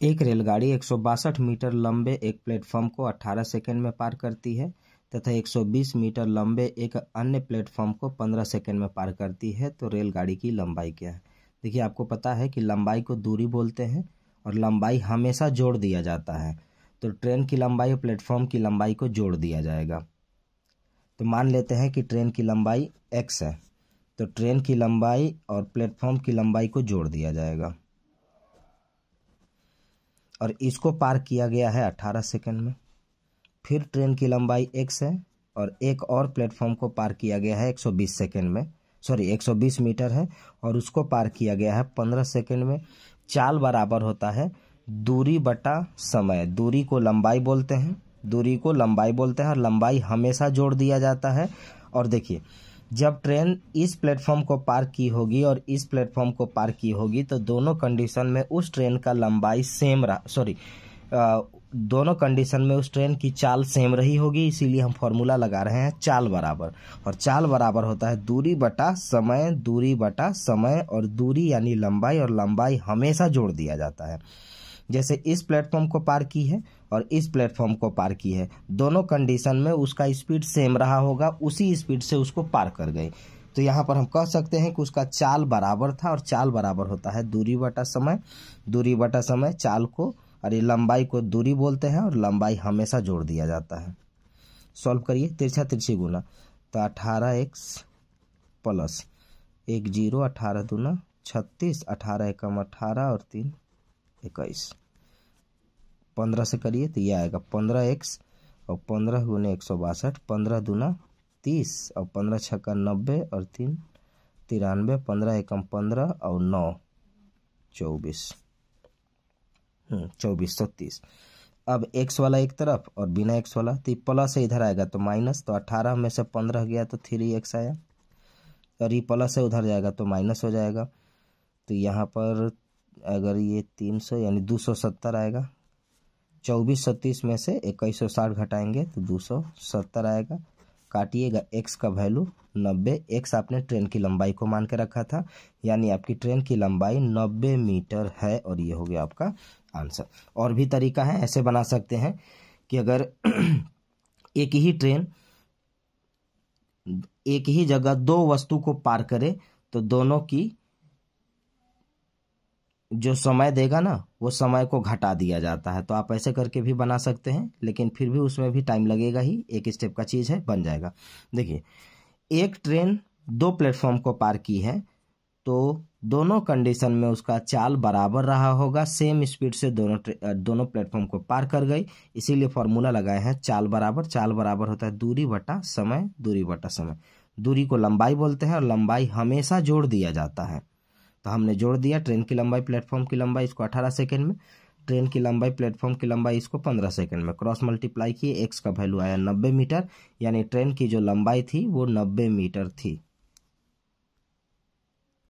एक रेलगाड़ी 162 मीटर लंबे एक प्लेटफॉर्म को 18 सेकंड में पार करती है तथा 120 मीटर लंबे एक अन्य प्लेटफॉर्म को 15 सेकंड में पार करती है, तो रेलगाड़ी की लंबाई क्या है। देखिए, आपको पता है कि लंबाई को दूरी बोलते हैं और लंबाई हमेशा जोड़ दिया जाता है, तो ट्रेन की लंबाई और प्लेटफॉर्म की लंबाई को जोड़ दिया जाएगा। तो मान लेते हैं कि ट्रेन की लंबाई x है, तो ट्रेन की लंबाई और प्लेटफॉर्म की लंबाई को जोड़ दिया जाएगा और इसको पार किया गया है 18 सेकंड में। फिर ट्रेन की लंबाई x है और एक और प्लेटफॉर्म को पार किया गया है 120 सेकंड में, 120 मीटर है और उसको पार किया गया है 15 सेकंड में। चाल बराबर होता है दूरी बटा समय। दूरी को लंबाई बोलते हैं, और लंबाई हमेशा जोड़ दिया जाता है। और देखिए, जब ट्रेन इस प्लेटफॉर्म को पार की होगी और इस प्लेटफॉर्म को पार की होगी तो दोनों कंडीशन में उस ट्रेन का लंबाई दोनों कंडीशन में उस ट्रेन की चाल सेम रही होगी, इसीलिए हम फॉर्मूला लगा रहे हैं चाल बराबर। और चाल बराबर होता है दूरी बटा समय, और दूरी यानी लंबाई और लंबाई हमेशा जोड़ दिया जाता है। जैसे इस प्लेटफॉर्म को पार की है और इस प्लेटफॉर्म को पार की है, दोनों कंडीशन में उसका स्पीड सेम रहा होगा, उसी स्पीड से उसको पार कर गई। तो यहाँ पर हम कह सकते हैं कि उसका चाल बराबर था, और चाल बराबर होता है दूरी बटा समय। चाल को और लंबाई को दूरी बोलते हैं और लंबाई हमेशा जोड़ दिया जाता है। सॉल्व करिए, तिरछा तिरछी गुना। तो 18x प्लस 1 0, 18 दूना 36, 18 एकम 18 और 3 21। 15 से करिए तो ये आएगा 15x और 15 गुने 162, 15 दूना 30 और 15 छक्का 90 और 3 93, 15 एकम 15 और 9 24, 2430। अब x वाला एक तरफ और बिना x वाला, तो प्लस से इधर आएगा तो माइनस, तो 18 में से 15 गया तो 3x आया, और ये प्लस से उधर जाएगा तो माइनस हो जाएगा। तो यहाँ पर अगर ये 300 यानी 270 आएगा। 2430 में से 2160 घटाएंगे तो 270 आएगा। काटिएगा, x का वैल्यू 90। x आपने ट्रेन की लंबाई को मान के रखा था, यानी आपकी ट्रेन की लंबाई 90 मीटर है, और ये हो गया आपका आंसर। और भी तरीका है, ऐसे बना सकते हैं कि अगर एक ही ट्रेन एक ही जगह दो वस्तु को पार करे तो दोनों की जो समय देगा ना, वो समय को घटा दिया जाता है। तो आप ऐसे करके भी बना सकते हैं, लेकिन फिर भी उसमें भी टाइम लगेगा ही, एक स्टेप का चीज़ है, बन जाएगा। देखिए, एक ट्रेन दो प्लेटफॉर्म को पार की है, तो दोनों कंडीशन में उसका चाल बराबर रहा होगा, सेम स्पीड से दोनों प्लेटफॉर्म को पार कर गई, इसीलिए फॉर्मूला लगाए हैं चाल बराबर। चाल बराबर होता है दूरी बटा समय। दूरी को लंबाई बोलते हैं और लंबाई हमेशा जोड़ दिया जाता है। तो हमने जोड़ दिया, ट्रेन की लंबाई प्लेटफॉर्म की लंबाई इसको 18 सेकंड में, ट्रेन की लंबाई प्लेटफॉर्म की लंबाई इसको 15 सेकंड में, क्रॉस मल्टीप्लाई किए, x का वैल्यू आया 90 मीटर, यानी ट्रेन की जो लंबाई थी वो 90 मीटर थी।